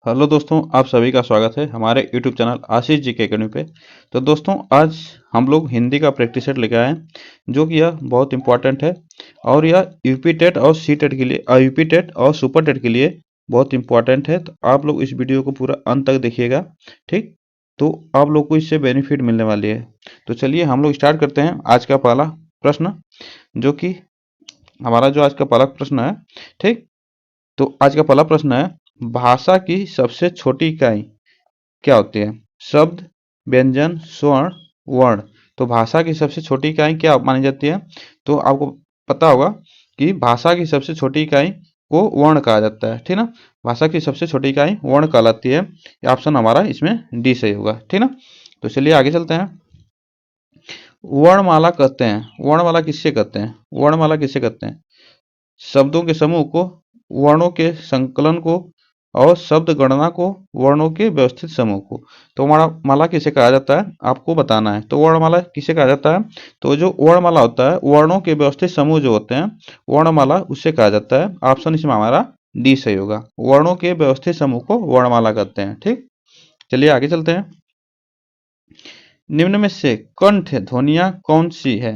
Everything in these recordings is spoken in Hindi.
हेलो दोस्तों, आप सभी का स्वागत है हमारे यूट्यूब चैनल आशीष जी के अकेडमी पे। तो दोस्तों, आज हम लोग हिंदी का प्रैक्टिस सेट लेके आए हैं, जो कि यह बहुत इंपॉर्टेंट है और यह यूपी टेट और सी टेट के लिए यूपी टेट और सुपर टेट के लिए बहुत इंपॉर्टेंट है। तो आप लोग इस वीडियो को पूरा अंत तक देखिएगा, ठीक। तो आप लोग को इससे बेनिफिट मिलने वाली है। तो चलिए हम लोग स्टार्ट करते हैं आज का पहला प्रश्न, जो कि हमारा जो आज का पहला प्रश्न है, ठीक। तो आज का पहला प्रश्न है, भाषा की सबसे छोटी इकाई क्या होती है? शब्द, व्यंजन, स्वर्ण, वर्ण। तो भाषा की सबसे छोटी इकाई क्या मानी जाती है? तो आपको पता होगा कि भाषा की सबसे छोटी इकाई को वर्ण कहा जाता है, ठीक ना। भाषा की सबसे छोटी इकाई वर्ण कहलाती है। ये ऑप्शन हमारा इसमें डी सही होगा, ठीक ना। तो चलिए आगे चलते हैं। वर्णमाला कहते हैं, वर्णमाला किससे कहते हैं? वर्णमाला किससे कहते हैं? शब्दों के समूह को, वर्णों के संकलन को और शब्द गणना को, वर्णों के व्यवस्थित समूह को। तो वर्णमाला किसे कहा जाता है, आपको बताना है। तो वर्णमाला किसे कहा जाता है? तो जो वर्णमाला होता है, वर्णों के व्यवस्थित समूह जो होते हैं, वर्णमाला उससे कहा जाता है। ऑप्शन इसमें हमारा डी सही होगा। वर्णों के व्यवस्थित समूह को वर्णमाला कहते हैं, ठीक। चलिए आगे चलते हैं। निम्न में से कंठ ध्वनियां कौन सी है?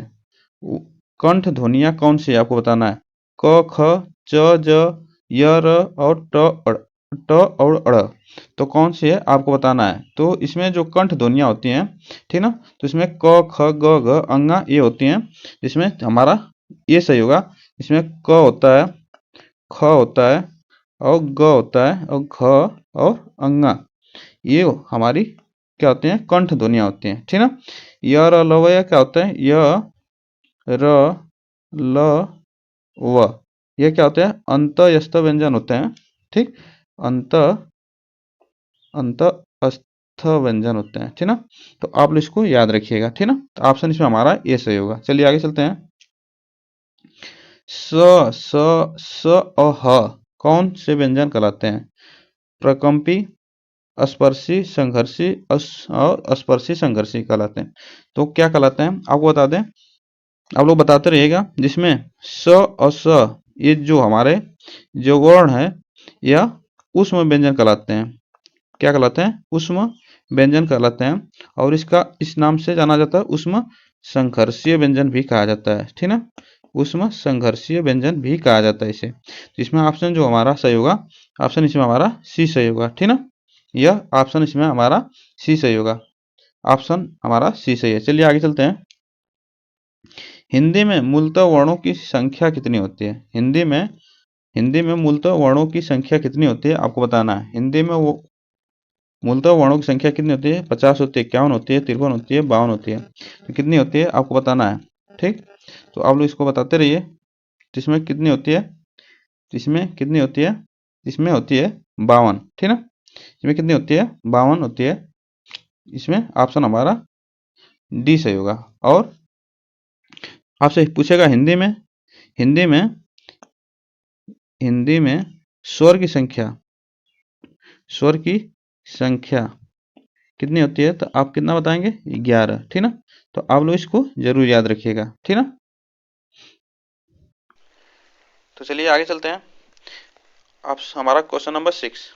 कंठ ध्वनियां कौन सी है, आपको बताना है। क, ख, च, ज, य, र और ट और अड़। तो कौन सी है आपको बताना है। तो इसमें जो कंठ ध्वनियां होती हैं, ठीक ना, तो इसमें क, ख, ग, घ, अंगा ये होती हैं। इसमें हमारा ये सही होगा। इसमें क होता है, ख होता है और ग होता है और घ और अंगा, ये हमारी क्या होती हैं, कंठ ध्वनियां होती हैं, ठीक ना। य, र, ल, व यह क्या होता है? य, र, ल, व ये क्या होते हैं? अंतःस्थ व्यंजन होते हैं, ठीक। अंत अंतःस्थ व्यंजन होते हैं, ठीक ना। तो आप लोग इसको याद रखिएगा, ठीक ना। तो ऑप्शन इसमें हमारा ये सही होगा। चलिए आगे चलते हैं। स, स, स और ह कौन से व्यंजन कहलाते हैं? प्रकंपी, स्पर्शी, संघर्षी और स्पर्शी संघर्षी कहलाते हैं। तो क्या कहलाते हैं आपको बता दें, आप लोग बताते रहिएगा। जिसमें स और स ये जो हमारे जो वर्ण है, यह उष्म व्यंजन कहलाते हैं। क्या कहलाते हैं? उष्म व्यंजन कहलाते हैं। और इसका इस नाम से जाना जाता है, उष्म संघर्षीय व्यंजन भी कहा जाता है, ठीक ना। उष्म संघर्षीय व्यंजन भी कहा जाता है इसे। तो इसमें ऑप्शन जो हमारा सही होगा, ऑप्शन इसमें हमारा सी सही होगा, ठीक ना। यह ऑप्शन इसमें हमारा सी सही होगा। ऑप्शन हमारा सी सही है। चलिए आगे चलते हैं। हिंदी में मूलतः वर्णों की संख्या कितनी होती है? हिंदी में मूलतः वर्णों की संख्या कितनी होती है, आपको बताना है। हिंदी में वो मूलतः वर्णों की संख्या कितनी होती है? 50 होती है, 51 होती है, 53 होती है, 52 होती है। तो कितनी होती है आपको बताना है, ठीक। तो आप लोग इसको बताते रहिए। तो इसमें कितनी होती है? इसमें कितनी होती है? इसमें होती है 52, ठीक ना। इसमें कितनी होती है? 52 होती है। इसमें ऑप्शन हमारा डी सही होगा। और आपसे पूछेगा हिंदी में हिंदी में स्वर की संख्या, स्वर की संख्या कितनी होती है? तो आप कितना बताएंगे? 11, ठीक ना। तो आप लोग इसको जरूर याद रखिएगा, ठीक ना। तो चलिए आगे चलते हैं। आप हमारा क्वेश्चन नंबर 6,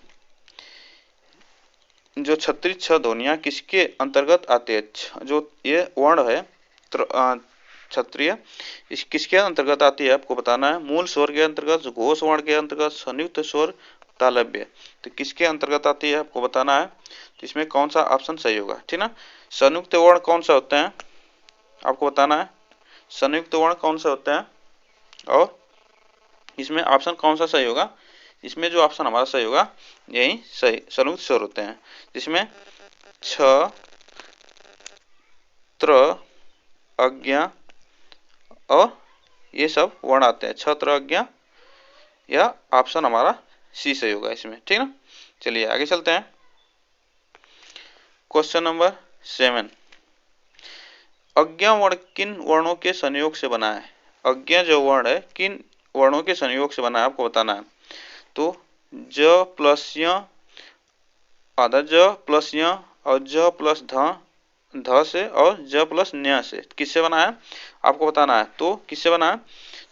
जो छत्तीस छह ध्वनियां किसके अंतर्गत आते हैं? जो ये वर्ण है क्षत्रिय, इस किसके अंतर्गत आती है आपको बताना है। मूल स्वर के अंतर्गत, घोष वर्ण के अंतर्गत, संयुक्त स्वर, तालव्य। तो किसके अंतर्गत आती है आपको बताना है। तो इसमें कौन सा ऑप्शन सही होगा, ठीक ना। संयुक्त वर्ण कौन सा होते हैं आपको बताना है। संयुक्त वर्ण कौन सा होते हैं और इसमें ऑप्शन कौन सा सही होगा। इसमें जो ऑप्शन हमारा सही होगा, यही सही संयुक्त स्वर होते हैं, जिसमें छ, त्र, अज्ञा और ये सब वर्ण आते हैं। छत्र, अज्ञा, यह ऑप्शन हमारा सी सही होगा इसमें, ठीक ना। चलिए आगे चलते हैं। क्वेश्चन नंबर 7, अज्ञा वर्ण किन वर्णों के संयोग से बना है? अज्ञा जो वर्ण है किन वर्णों के संयोग से बना है आपको बताना है। तो ज प्लस य, आधा ज प्लस य और ज प्लस ध से और ज प्लस न्य से किससे बना है आपको बताना है। तो किससे बना है?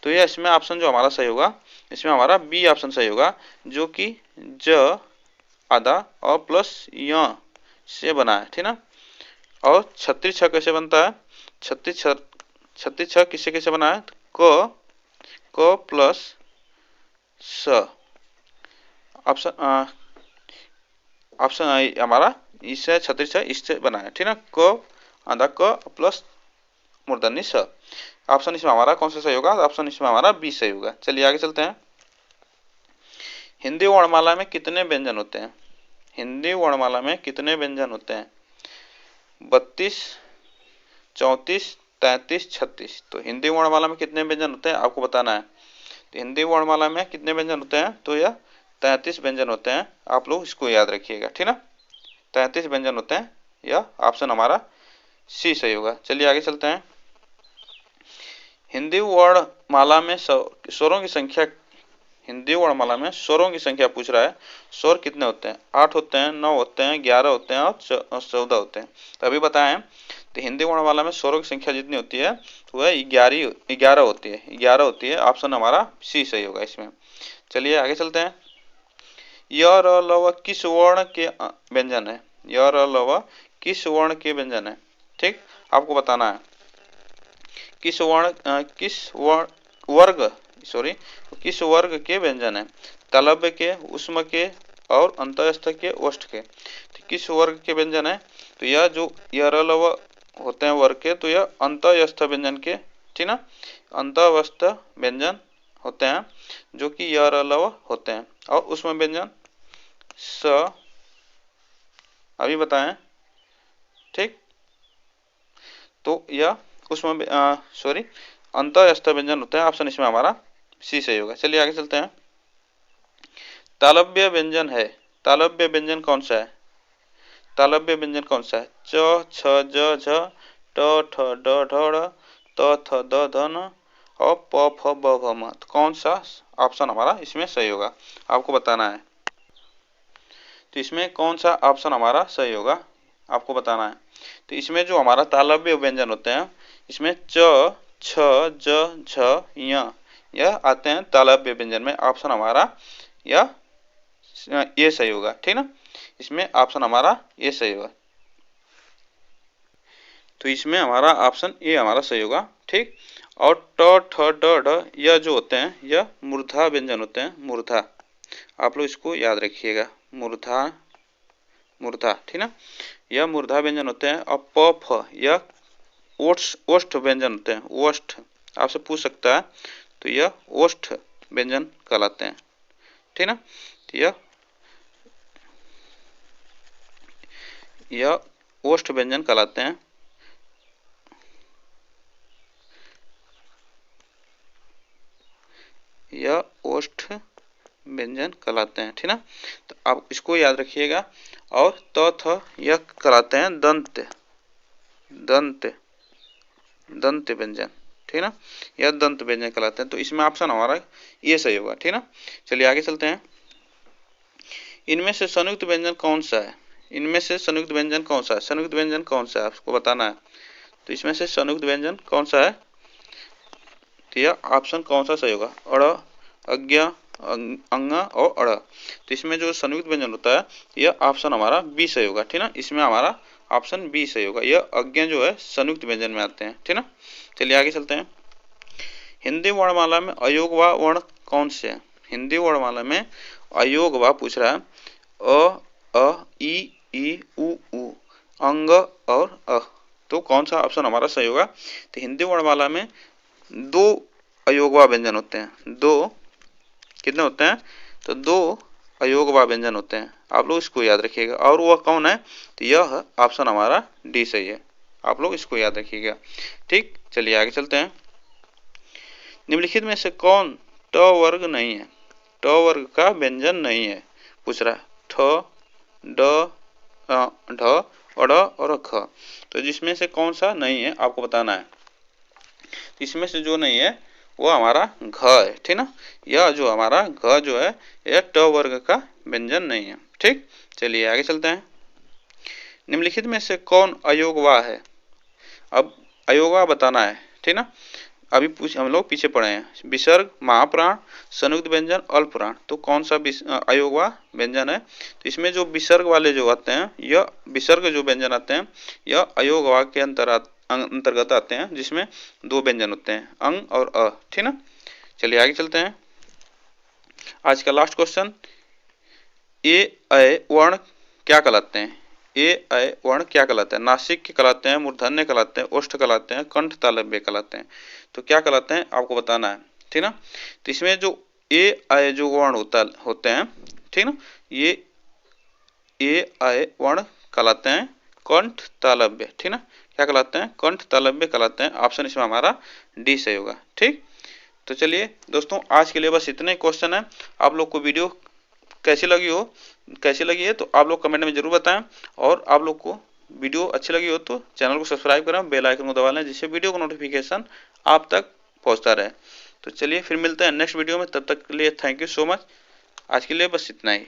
तो ये इसमें ऑप्शन जो हमारा सही होगा, इसमें हमारा बी ऑप्शन सही होगा, जो कि ज आधा और प्लस य से बना है, ठीक ना। और 36 कैसे बनता है? 36 किससे कैसे बना है? क प्लस स। ऑप्शन ऑप्शन हमारा इससे 36 इससे बना है, ठीक ना। क आधा क प्लस मूर्धन्य स। ऑप्शन इसमें हमारा कौन सा सही होगा? ऑप्शन इसमें हमारा बी सही होगा। चलिए आगे चलते हैं। हिंदी वर्णमाला में कितने व्यंजन होते हैं? हिंदी वर्णमाला में कितने व्यंजन होते हैं? 32, 34, 33, 36। तो हिंदी वर्णमाला में कितने व्यंजन होते हैं आपको बताना है। तो हिंदी वर्णमाला में कितने व्यंजन होते हैं? तो यह 33 व्यंजन होते हैं। आप लोग इसको याद रखिएगा, ठीक ना। 33 व्यंजन होते हैं। यह ऑप्शन हमारा सी सही होगा। चलिए आगे चलते हैं। हिंदी वर्णमाला में स्वरों की संख्या, हिंदी वर्णमाला में स्वरों की संख्या पूछ रहा है। स्वर कितने होते हैं? 8 होते हैं, 9 होते हैं, 11 होते हैं और 14 होते हैं। तो अभी बताएं। तो हिंदी वर्णमाला में स्वरों की संख्या जितनी होती है तो वह 11 होती है। 11 होती है। ऑप्शन हमारा सी सही होगा इसमें। चलिए आगे चलते हैं। य र ल व किस वर्ण के व्यंजन है? य र ल व किस वर्ण के व्यंजन है? ठीक, आपको बताना है। किस वर्ग के व्यंजन है? तालव्य के, ऊष्म के और अंतःस्थ के, ओष्ठ के। तो किस वर्ग के व्यंजन है? तो यह जो यरलव होते हैं वर्ग के, तो यह अंतःस्थ व्यंजन के, ठीक ना। अंतःस्थ व्यंजन होते हैं जो कि यरलव होते हैं। और ऊष्म व्यंजन स अभी बताएं, ठीक। तो यह उसमें अंतःस्थ व्यंजन होते हैं। ऑप्शन इसमें हमारा सी सही होगा। चलिए आगे चलते हैं। तालव्य व्यंजन है। तालव्य व्यंजन कौन सा है? तालव्य व्यंजन कौन सा है? च, छ, ज, झ, ट, ठ, ड, ढ, ढ़, त, थ, द, ध, न और प, फ, ब, भ, म। तो कौन सा ऑप्शन हमारा इसमें सही होगा आपको बताना है। तो इसमें कौन सा ऑप्शन हमारा सही होगा आपको बताना है। तो इसमें जो हमारा तालव्य व्यंजन होते हैं, इसमें च, छ, ज, झ, यह आते हैं तालव्य व्यंजन में। ऑप्शन हमारा ये सही होगा, ठीक ना। इसमें ऑप्शन हमारा ये सही होगा। तो इसमें हमारा ऑप्शन ए हमारा सही होगा, ठीक। और ट, ठ, ड, ढ यह जो होते हैं यह मूर्धा व्यंजन होते हैं। मूर्धा, आप लोग इसको याद रखिएगा। मूर्धा, ठीक ना। यह मूर्धा व्यंजन होते हैं। और प, फ यह ओष्ठ व्यंजन होते हैं। ओष्ठ आपसे पूछ सकता है, तो यह ओष्ठ व्यंजन कहलाते हैं, ठीक ना। तो यह ओष्ठ व्यंजन कहलाते हैं। यह ओष्ठ व्यंजन कहलाते हैं, ठीक ना। तो आप इसको याद रखिएगा। और त, थ यह कहलाते हैं दंत व्यंजन, ठीक ना। यह दंत व्यंजन कहलाते हैं। तो इसमें ऑप्शन हमारा ये सही होगा, ठीक ना। चलिए आगे चलते हैं। इनमें से संयुक्त व्यंजन कौन सा है? इनमें से संयुक्त व्यंजन कौन सा है? संयुक्त व्यंजन कौन सा है आपको बताना है। तो इसमें से संयुक्त व्यंजन कौन सा है? तो यह ऑप्शन कौन सा सही होगा? अड़, अज्ञ, अंग और अड़। तो इसमें जो संयुक्त व्यंजन होता है यह ऑप्शन हमारा बी सही होगा, ठीक ना। इसमें हमारा ऑप्शन बी सही होगा। यह अज्ञ जो है संयुक्त व्यंजन में आते हैं, ठीक ना। चलिए आगे चलते हैं। हिंदी वर्णमाला में अयोगवा वर्ण कौन से है? हिंदी वर्णमाला में अयोगवा पूछ रहा है। अ, ई, उ, अंग और अ। तो कौन सा ऑप्शन हमारा सही होगा? तो हिंदी वर्णमाला में 2 अयोगवा व्यंजन होते हैं। 2 कितने होते हैं? तो 2 अयोगवा व्यंजन होते हैं। आप लोग इसको याद रखिएगा। और वह कौन है? तो यह ऑप्शन हमारा डी सही है। आप लोग इसको याद रखिएगा, ठीक। चलिए आगे चलते हैं। निम्नलिखित में से कौन ट वर्ग नहीं है? ट वर्ग का व्यंजन नहीं है पूछ रहा है। ठ, ड, ढ, अड़ और ख। तो जिसमें से कौन सा नहीं है आपको बताना है। इसमें से जो नहीं है वो हमारा घ है, ठीक ना। यह जो हमारा घ जो है यह ट वर्ग का व्यंजन नहीं है, ठीक। चलिए आगे चलते हैं। निम्नलिखित में से कौन अयोगवा है? अब अयोगवा बताना है, ठीक ना। अभी हम लोग पीछे पढ़े हैं। विसर्ग, महाप्राण, संयुक्त व्यंजन, अल्पप्राण, तो कौन सा अयोगवा व्यंजन है? तो इसमें जो विसर्ग वाले जो आते हैं, यह विसर्ग जो व्यंजन आते हैं यह अयोगवा के अंतर्गत आते हैं, जिसमें दो व्यंजन होते हैं, अंग और अ, ठीक ना। चलिए आगे चलते हैं। आज का लास्ट क्वेश्चन, ए अय वर्ण क्या कहलाते हैं? ए अय वर्ण क्या कहलाते हैं? नासिक के कहलाते हैं, मूर्धन्य कहलाते हैं, ओष्ठ कहलाते हैं, कंठ तालव्य कहलाते हैं। तो क्या कहलाते हैं आपको बताना है, ठीक ना। तो इसमें जो ए अय जो वर्ण होते हैं, ठीक ना, ये ए अय वर्ण कहलाते हैं कंठ तालव्य, ठीक ना। क्या कहलाते हैं? कंठ तालव्य कहलाते हैं। ऑप्शन इसमें हमारा डी सही होगा, ठीक। तो चलिए दोस्तों, आज के लिए बस इतने क्वेश्चन है। आप लोग को वीडियो कैसी लगी है तो आप लोग कमेंट में जरूर बताएं, और आप लोग को वीडियो अच्छी लगी हो तो चैनल को सब्सक्राइब करें, बेल आइकन को दबा लें, जिससे वीडियो का नोटिफिकेशन आप तक पहुंचता रहे। तो चलिए फिर मिलते हैं नेक्स्ट वीडियो में, तब तक के लिए थैंक यू सो मच। आज के लिए बस इतना ही।